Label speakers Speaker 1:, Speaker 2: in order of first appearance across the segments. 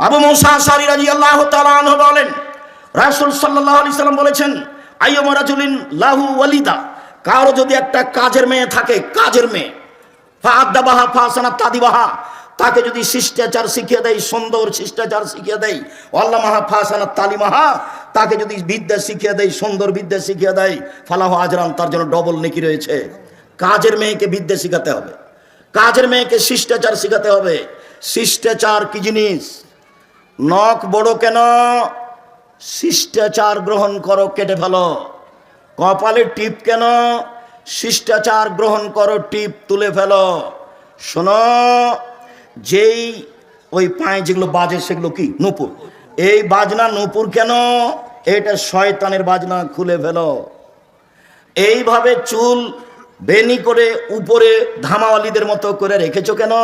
Speaker 1: আবু মুসা আশআরী রাদিয়াল্লাহু তাআলা আনহু বলেন, রাসূল সাল্লাল্লাহু আলাইহি সাল্লাম বলেছেন, আইয়ুমা রাজুলিন লাহু ওয়ালিদা, কারো যদি একটা কাজের মেয়ে থাকে, কাজের মেয়ে, ফাআদাবাহা ফাসানাত তাদিবাহা, তাকে যদি শিষ্টাচার শিখিয়ে দেয়, সুন্দর শিষ্টাচার শিখিয়ে দেয়, আল্লামাহা ফাসানাত তালিমাহা, তাকে যদি বিদ্যা শিখিয়ে দেয়, সুন্দর বিদ্যা শিখিয়ে দেয়, ফালাহু আজরান, তার জন্য ডবল নেকি রয়েছে। কাজের মেয়েকে বিদ্যা শিখাতে হবে, কাজের মেয়েকে শিষ্টাচার শিখাতে হবে। শিষ্টাচার কি জিনিস? নখ বড় কেন? শিষ্টাচার গ্রহণ করো, কেটে ফেলো। কপালে টিপ কেন? শিষ্টাচার গ্রহণ করো, টিপ তুলে ফেলো। শোনো, যেই ওই পায়ে যেগুলো বাজে সেগুলো কি? নূপুর। এই বাজনা নূপুর কেন? এটা শয়তানের বাজনা, খুলে ফেলো। এইভাবে চুল বেনি করে উপরে ধামাওয়ালিদের মতো করে রেখেছো কেন?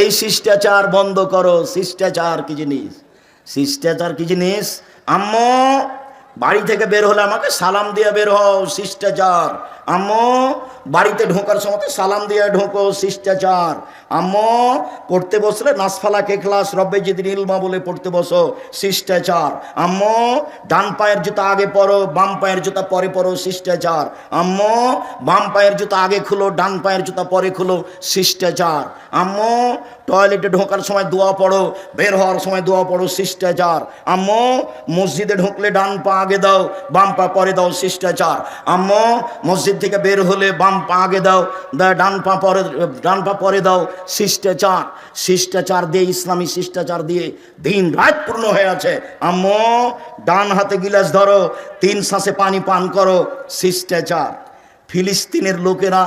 Speaker 1: এই শিষ্টাচার বন্ধ করো। শিষ্টাচার কি জিনিস? শিষ্টাচার কি জিনিস? আম্মু বাড়ি থেকে বের হলে আমাকে সালাম দিয়ে বের হও, শিষ্টাচার। আম্মু বাড়িতে ঢোকার সময় সালাম দিয়ে ঢোকো, শিষ্টাচার। আম্মু পড়তে বসলে নাসফালা কে ক্লাস রব্বে জিদিন ইলমা বলে পড়তে বসো, শিষ্টাচার। আম্মু ডান পায়ের জুতা আগে পরো, বাম পায়ের জুতা পরে পরো, শিষ্টাচার। আম্মু বাম পায়ের জুতা আগে খুলো, ডান পায়ের জুতা পরে খুলো, শিষ্টাচার। আম্মু টয়লেটে ঢোকার সময় দোয়া পড়ো, বের হওয়ার সময় দোয়া পড়ো, শিষ্টাচার। আম্মু মসজিদে ঢুকলে ডান পা আগে দাও, বাম পা পরে দাও, শিষ্টাচার। আম্মু মসজিদ থেকে বের হলে বাম পা আগে দাও, ডান পা পরে দাও, শিষ্টাচার। শিষ্টাচার দিয়ে, ইসলামী শিষ্টাচার দিয়ে দিন রাত পূর্ণ হয়ে আছে। আম্মু ডান হাতে গিলাস ধরো, 3 শ্বাসে পানি পান করো, শিষ্টাচার। ফিলিস্তিনের লোকেরা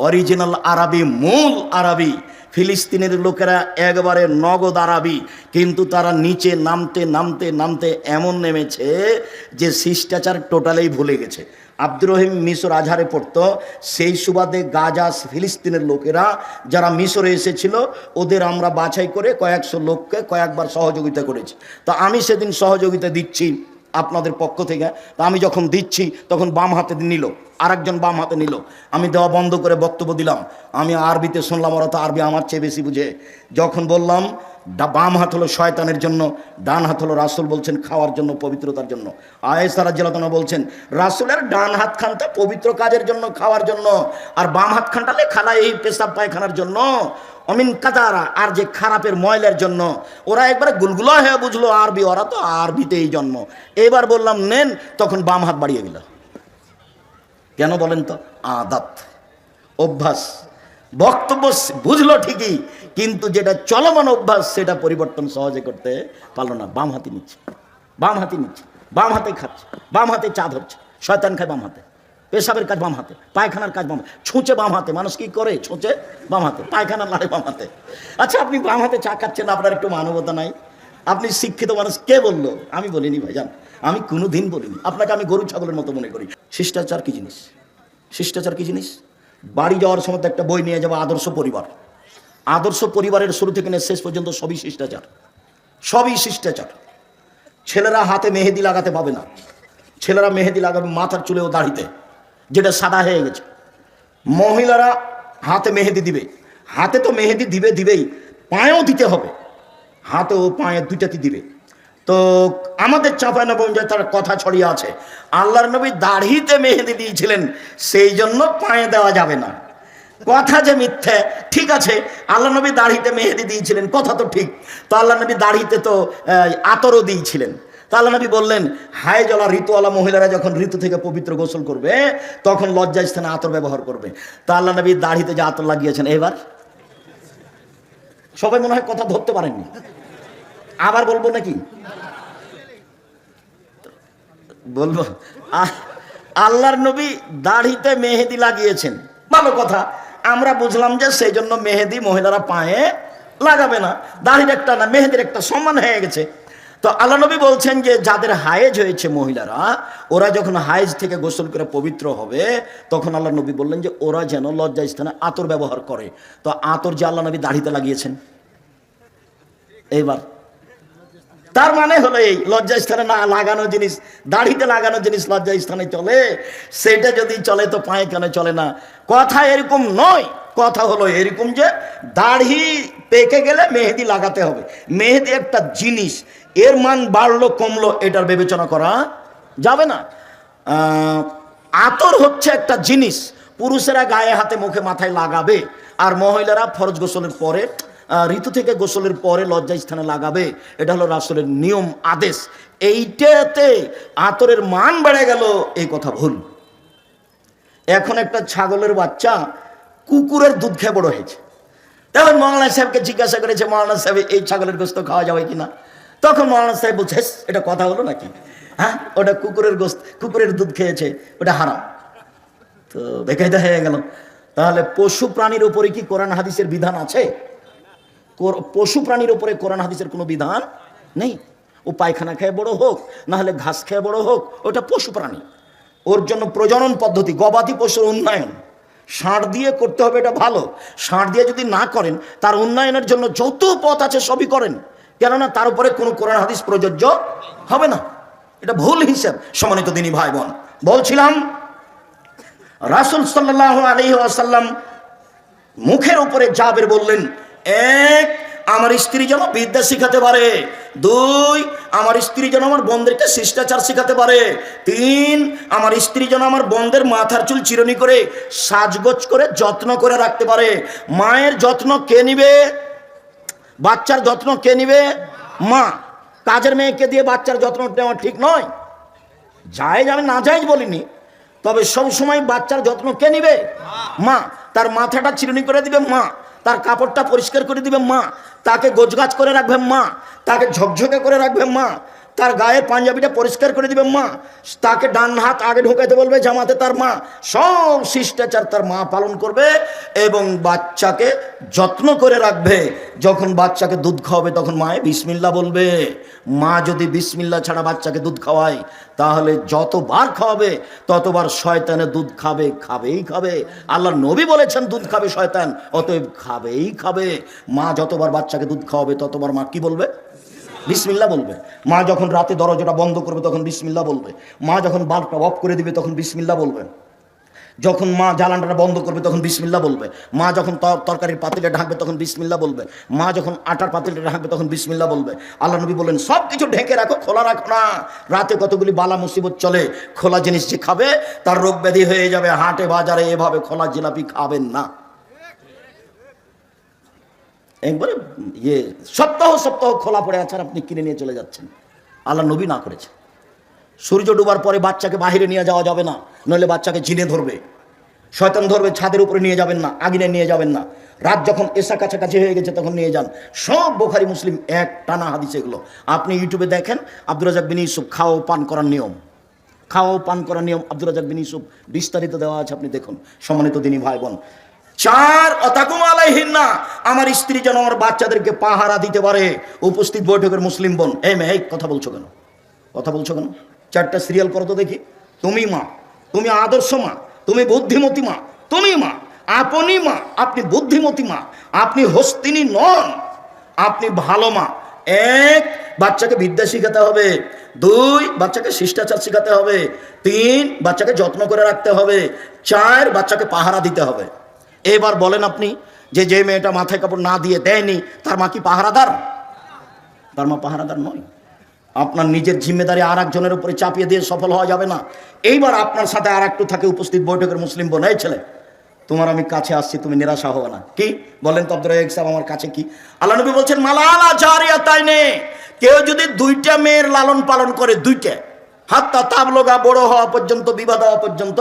Speaker 1: অরিজিনাল আরবি, মূল আরবি। ফিলিস্তিনের লোকেরা একবারে নগদ আরবি, কিন্তু তারা নিচে নামতে নামতে নামতে এমন নেমেছে যে শিষ্টাচার টোটালেই ভুলে গেছে। আব্দুর রহিম মিশর আজহারে পড়তো, সেই সুবাদে গাজা ফিলিস্তিনের লোকেরা যারা মিশরে এসেছিল, ওদের আমরা বাছাই করে কয়েকশো লোককে কয়েকবার সহযোগিতা করেছি। তো আমি সেদিন সহযোগিতা দিচ্ছি আপনাদের পক্ষ থেকে। তা আমি যখন দিচ্ছি তখন বাম হাতে নিল, আরেকজন বাম হাতে নিল। আমি দেওয়া বন্ধ করে বক্তব্য দিলাম। আমি আরবিতে শুনলাম, ওরা তো আরবি আমার চেয়ে বেশি বুঝে। যখন বললাম বাম হাত হলো শয়তানের জন্য, ডান হাত হলো রাসূল বলছেন খাওয়ার জন্য, পবিত্রতার জন্য। আয়েশা রাদিয়াল্লাহু আনহা বলছেন রাসূলের ডান হাত খানটা পবিত্র কাজের জন্য, খাওয়ার জন্য, আর বাম হাত খানটা খালা এই পেশাব পায়খানার জন্য, অমিন কাদারা, আর যে খারাপের ময়লার জন্য। ওরা একবারে গুলগুলা হয়ে বুঝলো আরবি, ওরা তো আরবিতেই জন্ম। এবার বললাম নেন, তখন বাম হাত বাড়িয়ে গেল। কেন বলেন তো? আদাত, অভ্যাস। বক্তব্য বুঝলো ঠিকই, কিন্তু যেটা চলমান অভ্যাস সেটা পরিবর্তন সহজে করতে পারলো না। বাম হাতে নিচ্ছে, বাম হাতে নিচ্ছে, বাম হাতে খাচ্ছে, বাম হাতে চা ধরছে। শয়তান খায় বাম হাতে, পেশাবের কাজ বাম হাতে, পায়খানার কাজ বাম হাতে, ছুঁচে বাম হাতে। মানুষ কি করে? ছুঁচে বাম হাতে, পায়খানা লাড়ে বাম হাতে। আচ্ছা, আপনি বাম হাতে চা খাচ্ছেন, আপনার একটু মানবতা নাই? আপনি শিক্ষিত মানুষ, কে বললো? আমি বলিনি ভাইজান, আমি কোনোদিন বলিনি। আপনাকে আমি গরু ছাগলের মতো মনে করি। শিষ্টাচার কি জিনিস? শিষ্টাচার কি জিনিস? বাড়ি যাওয়ার সময় একটা বই নিয়ে যাবো, আদর্শ পরিবার। আদর্শ পরিবারের শুরু থেকে শেষ পর্যন্ত সবই শিষ্টাচার, সবই শিষ্টাচার। ছেলেরা হাতে মেহেদি লাগাতে পাবে না, ছেলেরা মেহেদি লাগাবে মাথার চুলে ও দাড়িতে, যেটা সাদা হয়ে গেছে। মহিলারা হাতে মেহেদি দিবে, হাতে তো মেহেদি দিবেই, পায়েও দিতে হবে, হাতে ও পায়ে দুইটাতে দিবে। তো আমাদের চাঁপাইনবাবগঞ্জে তার কথা ছড়িয়ে আছে, আল্লাহর নবী দাড়িতে মেহেদি দিয়েছিলেন, সেই জন্য পায়ে দেওয়া যাবে না। কথা যে মিথ্যে, ঠিক আছে, আল্লাহ নবী দাড়িতে মেহেদি দিয়েছিলেন, কথা তো ঠিক। তো আল্লাহ নবী দাড়িতে তো আতরও দিয়েছিলেন। তা আল্লাহ নবী বললেন, হায়জলা ঋতুওয়ালা মহিলারা যখন ঋতু থেকে পবিত্র গোসল করবে, তখন লজ্জা স্থানে আতর ব্যবহার করবে। তা আল্লাহ নবী দাড়িতে যে আতর লাগিয়েছেন, এবার সবাই মনে হয় কথা ধরতে পারেননি। আবার বলবো নাকি? বলবো। আল্লাহর নবী দাড়িতে মেহেদি লাগিয়েছেন, ভালো কথা। আমরা বুঝলাম যে সেই জন্য মেহেদি মহিলারা পায়ে লাগাবে না। দাড়ির একটা না, মেহেদির একটা সম্মান হয়ে গেছে। তো আল্লাহ নবী বলছেন যে যাদের হায়েজ হয়েছে মহিলারা, ওরা যখন হায়েজ থেকে গোসল করে পবিত্র হবে, তখন আল্লাহ নবী বললেন যে ওরা যেন লজ্জা স্থানে আতর ব্যবহার করে। তো আতর যে আল্লাহ নবী দাড়িতে লাগিয়েছেন, এইবার তার মানে হলো এই লজ্জা স্থানে না লাগানো জিনিস, দাড়িতে লাগানো জিনিস লজ্জা স্থানে চলে, সেটা যদি চলে তো পায়ে কেন চলে না? কথা এরকম নয়, কথা হলো এরকম যে দাড়ি পেকে গেলে মেহেদি লাগাতে হবে। মেহেদি একটা জিনিস, এর মান বাড়লো কমলো এটার বিবেচনা করা যাবে না। আতর হচ্ছে একটা জিনিস, পুরুষেরা গায়ে হাতে মুখে মাথায় লাগাবে, আর মহিলারা ফরজ গোসলের পরে ঋতু থেকে গোসলের পরে লজ্জা স্থানে লাগাবে। এটা হলো রাসূলের নিয়ম আদেশ। এইটাতে আতরের মান বেড়ে গেল, এই কথা ভুল। এখন একটা ছাগলের বাচ্চা কুকুরের দুধ খেয়ে বড় হয়েছে। তখন মৌলানা সাহেবকে জিজ্ঞাসা করেছে, মৌলানা সাহেব এই ছাগলের গোস্ত খাওয়া যাবে কিনা? তখন মৌলানা সাহেব বলছে, এটা কথা হলো নাকি? হ্যাঁ, ওটা কুকুরের গোস্ত, কুকুরের দুধ খেয়েছে, ওটা হারাম। তো বেকায়দা হয়ে গেল। তাহলে পশু প্রাণীর উপরে কি কোরআন হাদিসের বিধান আছে? পশু প্রাণীর উপরে কোরআন হাদিসের কোনো বিধান নেই। ও পায়খানা খেয়ে বড় হোক, না হলে ঘাস খেয়ে বড় হোক, ওটা পশু প্রাণী। ওর জন্য প্রজনন পদ্ধতি, গবাদি পশুর উন্নয়ন ষাঁড় দিয়ে করতে হবে, এটা ভালো। ষাঁড় দিয়ে যদি না করেন, তার উন্নয়নের জন্য যত পথ আছে সবই করেন, কেননা তার উপরে কোনো কোরআন হাদিস প্রযোজ্য হবে না। এটা ভুল হিসাব। সম্মানিত দিনী ভাই বোন, বলছিলাম রাসূল সাল্লাল্লাহু আলাইহি ওয়াসাল্লাম মুখের উপরে জাবের বললেন, এক, আমার স্ত্রী যেন বিদ্যা শিখাতে পারে। দুই, আমার স্ত্রী যেন আমার বোনদেরকে শিষ্টাচার শিখাতে পারে। তিন, আমার স্ত্রী যেন আমার বোনদের মাথার চুল চিরুনি করে সাজগোজ করে যত্ন করে রাখতে পারে। মায়ের যত্ন কে নিবে? বাচ্চার যত্ন কে নিবে? মা। কাজের মেয়েকে দিয়ে বাচ্চার যত্ন নেওয়া ঠিক নয়। জায়েজ, আমি না জায়েজ বলিনি, তবে সব সময় বাচ্চার যত্ন কে নিবে? মা। তার মাথাটা চিরুনি করে দিবে মা, তার কাপড়টা পরিষ্কার করে দিবে মা, তাকে গোছগাছ করে রাখবে মা, তাকে ঝকঝকে করে রাখবে মা, তার গায়ের পাঞ্জাবিটা পরিষ্কার করে দিবে মা, তাকে ডান হাত আগে ঢোকাতে বলবে জামাতে তার মা। সব শিষ্টাচার তার মা পালন করবে এবং বাচ্চাকে যত্ন করে রাখবে। যখন বাচ্চাকে দুধ খাওয়াবে তখন মায়ে বিসমিল্লাহ বলবে। মা যদি বিসমিল্লাহ ছাড়া বাচ্চাকে দুধ খাওয়ায়, তাহলে যতবার খাওয়াবে ততবার শয়তানে দুধ খাবে, খাবেই খাবে। আল্লাহর নবী বলেছেন দুধ খাবে শয়তান, অতএব খাবেই খাবে। মা যতবার বাচ্চাকে দুধ খাওয়াবে ততবার মা কি বলবে? বিসমিল্লাহ বলবে। মা যখন রাতে দরজাটা বন্ধ করবে তখন বিসমিল্লাহ বলবে। মা যখন বাল্বটা অফ করে দিবে তখন বিসমিল্লাহ বলবে। যখন মা জ্বালানটা বন্ধ করবে তখন বিসমিল্লাহ বলবে। মা যখন তরকারির পাতিলে ঢাকবে তখন বিসমিল্লাহ বলবে। মা যখন আটার পাতিলে ঢাকবে তখন বিসমিল্লাহ বলবে। আল্লাহ নবী বলেন, সব কিছু ঢেকে রাখো, খোলা রাখো না। রাতে কতগুলি বালা মুসিবত চলে। খোলা জিনিস যে খাবে তার রোগ ব্যাধি হয়ে যাবে। হাটে বাজারে এভাবে খোলা জিলাপি খাবেন না। একবারে সপ্তাহ সপ্তাহ খোলা পড়ে আছে আর আপনি কিনে নিয়ে চলে যাচ্ছেন। আল্লাহ নবী না করেছে। সূর্য ডুবার পরে বাচ্চাকে বাহিরে নিয়ে যাওয়া যাবে না, নইলে বাচ্চাকে জিনে ধরবে, শয়তান ধরবে। ছাদের উপরে নিয়ে যাবেন না, আগুনে নিয়ে যাবেন না। রাত যখন এসা কাছাকাছি হয়ে গেছে তখন নিয়ে যান। সব বুখারী মুসলিম এক টানা হাদিস এগুলো। আপনি ইউটিউবে দেখেন আব্দুর রাজ্জাক বিন ইউসুফ খাও পান করার নিয়ম, খাও পান করার নিয়ম আব্দুর রাজ্জাক বিন ইউসুফ বিস্তারিত দেওয়া আছে, আপনি দেখুন। সম্মানিত দিনী ভাই বোন, চার, অতাকুম আলাইহিন্না, আমার স্ত্রী যেন আমার বাচ্চাদেরকে পাহারা দিতে পারে। উপস্থিত বৈঠকের মুসলিম বোন, এই মেয়ে কথা বলছো কেন? কথা বলছো কেন? চারটা সিরিয়াল করো তো দেখি। তুমি মা, তুমি আদর্শ মা, তুমি বুদ্ধিমতী মা, তুমি মা, আপনি মা, আপনি বুদ্ধিমতী মা, আপনি হস্তিনী নন, আপনি ভালো মা। এক, বাচ্চাকে বিদ্যা শিখাতে হবে। দুই, বাচ্চাকে শিষ্টাচার শিখাতে হবে। তিন, বাচ্চাকে যত্ন করে রাখতে হবে। চার, বাচ্চাকে পাহারা দিতে হবে। এবার বলেন আপনি, যে মেয়েটা মাথায় কাপড় না দিয়ে দেয়নি তার মা কি পাহারাদার? তার মা পাহারাদার নয়। আপনার নিজের জিম্মেদারি আর একজনের উপরে চাপিয়ে দিয়ে সফল হওয়া যাবে না। এইবার আপনার সাথে আর একটু থাকে উপস্থিত বৈঠকের মুসলিম বোন, এই ছেলে তোমার আমি কাছে আসছি, তুমি নিরাশা হবে না। কি বলেন তো আব্দুর রাজ্জাক সাহেব, আমার কাছে কি? আল্লাহ নবী বলছেন, মালালা জারিয়াতাইনে, কেউ যদি দুইটা মেয়ের লালন পালন করে, দুইটা, হাত্তা তাবলগা, বড় হওয়া পর্যন্ত, বিবাহ হওয়া পর্যন্ত,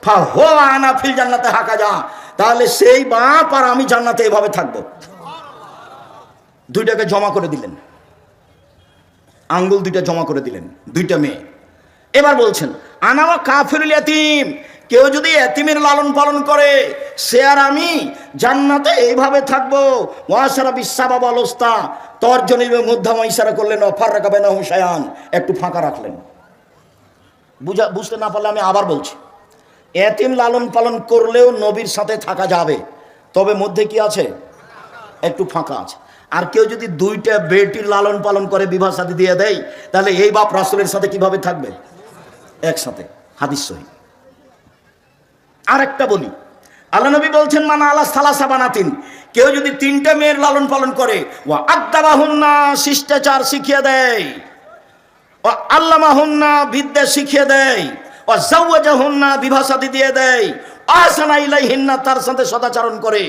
Speaker 1: ফাহুয়া আনা ফিল জান্নাতে হাকাজা, তাহলে সেই বাপ আর আমি জান্নাতে এভাবে থাকবো। দুইটাকে জমা করে দিলেন, আঙ্গুল দুইটা জমা করে দিলেন, দুইটা মেয়ে। এবার বলছেন, আনাওয়া কাফিরুল ইয়াতীম, কেউ যদি এতিমের লালন পালন করে, সে আর আমি জান্নাতে এইভাবে থাকবো। ওয়াসারা বিসাবাব আলস্তা, তর্জনীর মধ্যমা ইশারা করলেন, অফার রাখাবে না হুসায়ান, একটু ফাঁকা রাখলেন। বুঝতে না পারলে আমি আবার বলছি, এতিম লালন পালন করলেও নবীর সাথে থাকা যাবে, তবে মধ্যে কি আছে? একটু ফাঁকা আছে। আর কেউ যদি দুইটা বেটির লালন পালন করে, বিবাহ শাদী দিয়ে দেয়, তাহলে এই বাপ রাসূলের সাথে কিভাবে থাকবে? একসাথে। হাদিস সহিহ। আর একটা বলি, আল্লাহ নবী বলছেন, মানা আলা সালাসা বানাতিন, কেউ যদি 3টে মেয়ের লালন পালন করে, ওয়া আদ্দাবাহুন্না শিষ্টাচার শিখিয়ে দেয়, ওয়া আল্লামাহুন্না বিদ্যা শিখিয়ে দেয়, ওয়া জাওয়াজাহুন্না বিবাহ শাদী দিয়ে দেয়, আহসানা ইলাইহিন্না তার সাথে সদাচরণ করে,